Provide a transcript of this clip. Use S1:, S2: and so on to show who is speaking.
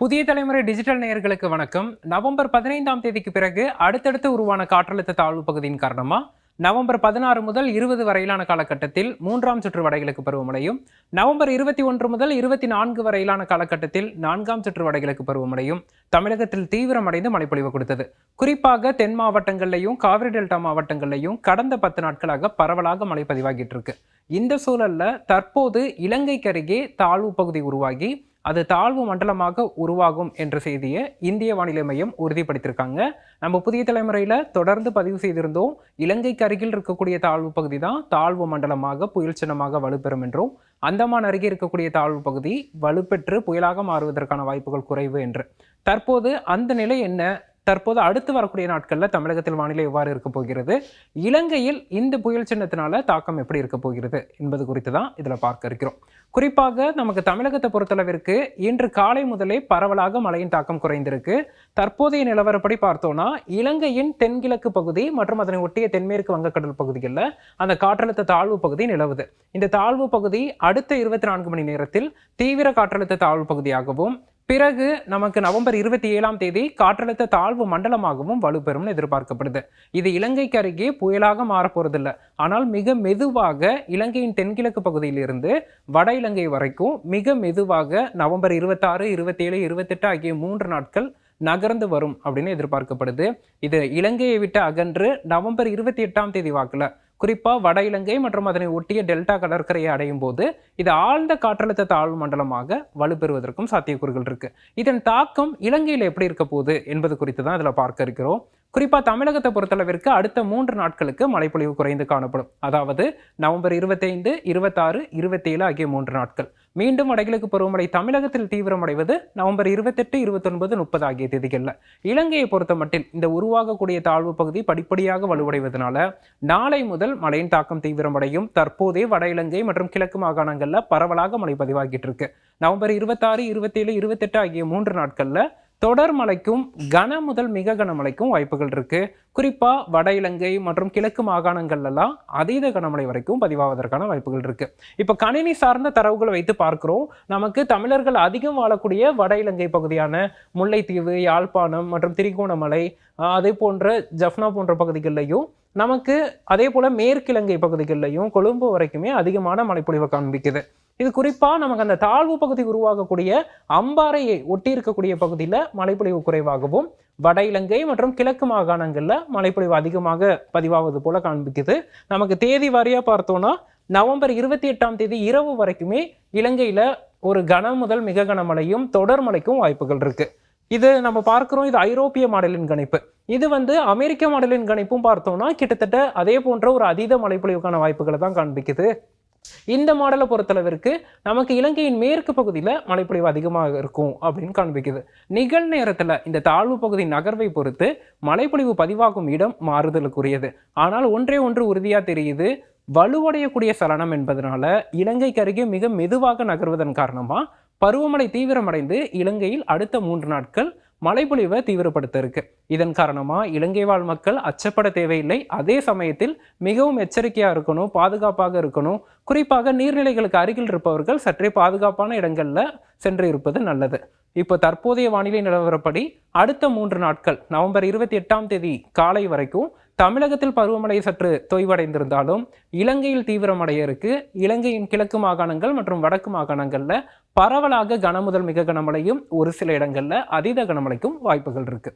S1: புதிய தலைமுறை டிஜிட்டல் நேயர்களுக்கு வணக்கம். நவம்பர் 15ஆம் தேதிக்கு பிறகு அடுத்தடுத்து உருவான காற்றழுத்த தாழ்வு பகுதியின் காரணமா நவம்பர் 16 முதல் 20 வரையிலான காலகட்டத்தில் 3ஆம் சுற்று வடகிழக்கு பருவமழையும், நவம்பர் 21 முதல் 24 வரையிலான காலகட்டத்தில் 4ஆம் சுற்று வடகிழக்கு பருவமழையும் தமிழகத்தில் தீவிரமடைந்து மழைப்பொழிவு கொடுத்தது. குறிப்பாக தென் மாவட்டங்கள்லையும் காவிரி டெல்டா மாவட்டங்கள்லையும் கடந்த 10 நாட்களாக பரவலாக மழை பதிவாகிட்டு இருக்கு. இந்த சூழல்ல தற்போது இலங்கைக்கு அருகே தாழ்வு பகுதி உருவாகி அது தாழ்வு மண்டலமாக உருவாகும் என்ற செய்தியை இந்திய வானிலை மையம் உறுதிப்படுத்தியிருக்காங்க. நம்ம புதிய தலைமுறையில தொடர்ந்து பதிவு செய்திருந்தோம். இலங்கைக்கு அருகில் இருக்கக்கூடிய தாழ்வு பகுதி தான் தாழ்வு மண்டலமாக புயல் சின்னமாக வலுப்பெறும் என்றும், அந்தமான் அருகே இருக்கக்கூடிய தாழ்வு பகுதி வலுப்பெற்று புயலாக மாறுவதற்கான வாய்ப்புகள் குறைவு என்று. தற்போது அந்த நிலை என்ன? தற்போது அடுத்து வரக்கூடிய நாட்களில் தமிழகத்தில் வானிலை எவ்வாறு இருக்க போகிறது, இலங்கையில் இந்த புயல் சின்னத்தினால தாக்கம் எப்படி இருக்க போகிறது என்பது குறித்து தான் இதில் பார்க்க இருக்கிறோம். குறிப்பாக நமக்கு தமிழகத்தை பொறுத்தளவிற்கு இன்று காலை முதலே பரவலாக மழையின் தாக்கம் குறைந்திருக்கு. தற்போதைய நிலவரப்படி பார்த்தோம்னா இலங்கையின் தென்கிழக்கு பகுதி மற்றும் அதனை ஒட்டிய தென்மேற்கு வங்கக்கடல் பகுதிகளில் அந்த காற்றழுத்த தாழ்வு பகுதி நிலவுது. இந்த தாழ்வு பகுதி அடுத்த 24 மணி நேரத்தில் தீவிர காற்றழுத்த தாழ்வு பகுதியாகவும், பிறகு நமக்கு நவம்பர் 27ஆம் தேதி காற்றழுத்த தாழ்வு மண்டலமாகவும் வலுப்பெறும்னு எதிர்பார்க்கப்படுது. இது இலங்கைக்கு அருகே புயலாக மாறப்போறதில்லை. ஆனால் மிக மெதுவாக இலங்கையின் தென்கிழக்கு பகுதியிலிருந்து வட இலங்கை வரைக்கும் மிக மெதுவாக நவம்பர் 26, 27, 28 ஆகிய 3 நாட்கள் நகர்ந்து வரும் அப்படின்னு எதிர்பார்க்கப்படுது. இது இலங்கையை விட்டு அகன்று நவம்பர் 28ஆம் தேதி வாக்குல குறிப்பா வட இலங்கை மற்றும் அதனை ஒட்டிய டெல்டா கடற்கரையை அடையும் போது இது ஆழ்ந்த காற்றழுத்த தாழ்வு மண்டலமாக வலுப்பெறுவதற்கும் சாத்தியக்கூறுகள் இருக்கு. இதன் தாக்கம் இலங்கையில் எப்படி இருக்க போகுது என்பது குறித்து தான் இதுல பார்க்க இருக்கிறோம். குறிப்பா தமிழகத்தை பொறுத்தளவிற்கு அடுத்த 3 நாட்களுக்கு மழைப்பொழிவு குறைந்து காணப்படும். அதாவது நவம்பர் 25, 26, 27 ஆகிய 3 நாட்கள். மீண்டும் வடகிழக்கு பருவமழை தமிழகத்தில் தீவிரமடைவது நவம்பர் 28, 29, 30 ஆகிய தேதிகளில். இலங்கையை பொறுத்த மட்டில் இந்த உருவாகக்கூடிய தாழ்வு பகுதி படிப்படியாக வலுவடைவதனால நாளை முதல் மழையின் தாக்கம் தீவிரமடையும். தற்போதே வட இலங்கை மற்றும் கிழக்கு மாகாணங்கள்ல பரவலாக மழை பதிவாகிட்டு இருக்கு. நவம்பர் 26, 27, 28 ஆகிய 3 நாட்கள்ல தொடர் மழைக்கும் கன முதல் மிக கனமழைக்கும் வாய்ப்புகள் இருக்கு. குறிப்பா வட இலங்கை மற்றும் கிழக்கு மாகாணங்கள்லாம் அதீத கனமழை வரைக்கும் பதிவாவதற்கான வாய்ப்புகள் இருக்கு. இப்ப கணினி சார்ந்த தரவுகளை வைத்து பார்க்கிறோம். நமக்கு தமிழர்கள் அதிகம் வாழக்கூடிய வட இலங்கை பகுதியான முல்லைத்தீவு, யாழ்ப்பாணம் மற்றும் திரிகோணமலை, அதே போன்ற ஜஃப்னா போன்ற பகுதிகளிலையும், நமக்கு அதே போல மேற்கிழங்கை பகுதிகளிலையும் கொழும்பு வரைக்குமே அதிகமான மழைப்பொழிவை காண்பிக்குது. இது குறிப்பா நமக்கு அந்த தாழ்வு பகுதி உருவாகக்கூடிய அம்பாறையை ஒட்டி இருக்கக்கூடிய பகுதியில மழைப்பொழிவு குறைவாகவும், வட இலங்கை மற்றும் கிழக்கு மாகாணங்கள்ல மழைப்பொழிவு அதிகமாக பதிவாவது போல காண்பிக்குது. நமக்கு தேதி வாரியா பார்த்தோம்னா நவம்பர் 28ஆம் தேதி இரவு வரைக்குமே இலங்கையில ஒரு கன முதல் மிக கனமழையும் தொடர் மழைக்கும் வாய்ப்புகள் இருக்கு. இது நம்ம பார்க்கிறோம். இது ஐரோப்பிய மாடலின் கணிப்பு. இது அமெரிக்க மாடலின் கணிப்பும் பார்த்தோம்னா கிட்டத்தட்ட அதே போன்ற ஒரு அதீத மழைப்பொழிவுக்கான வாய்ப்புகளை தான் காண்பிக்குது. இந்த மாடலை பொறுத்தளவிற்கு நமக்கு இலங்கையின் மேற்கு பகுதியில் மழைப்பொழிவு அதிகமாக இருக்கும் அப்படின்னு காண்பிக்குது. நிகழ்நேரத்தில் இந்த தாழ்வு பகுதி நகர்வை பொறுத்து மழைப்பொழிவு பதிவாகும் இடம் மாறுதலுக்குரியது. ஆனால் ஒன்றே ஒன்று உறுதியா தெரியுது, வலுவடையக்கூடிய சலனம் என்பதனால இலங்கைக்கு அருகே மிக மெதுவாக நகர்வதன் காரணமா பருவமழை தீவிரமடைந்து இலங்கையில் அடுத்த 3 நாட்கள் மழைப்பொழிவை தீவிரப்படுத்த இருக்கு. இதன் காரணமா இலங்கை வாழ் மக்கள் அச்சப்பட தேவையில்லை. அதே சமயத்தில் மிகவும் எச்சரிக்கையா இருக்கணும், பாதுகாப்பாக இருக்கணும். குறிப்பாக நீர்நிலைகளுக்கு அருகில் இருப்பவர்கள் சற்றே பாதுகாப்பான இடங்கள்ல சென்று இருப்பது நல்லது. இப்போ தற்போதைய வானிலை நிலவரப்படி அடுத்த 3 நாட்கள் நவம்பர் 28ஆம் தேதி காலை வரைக்கும் தமிழகத்தில் பருவமழை சற்று தொய்வடைந்திருந்தாலும் இலங்கையில் தீவிரமடைய இருக்கு. இலங்கையின் கிழக்கு மாகாணங்கள் மற்றும் வடக்கு மாகாணங்கள்ல பரவலாக கன முதல் மிக கனமழையும், ஒரு சில இடங்கள்ல அதீத கனமழைக்கும் வாய்ப்புகள் இருக்கு.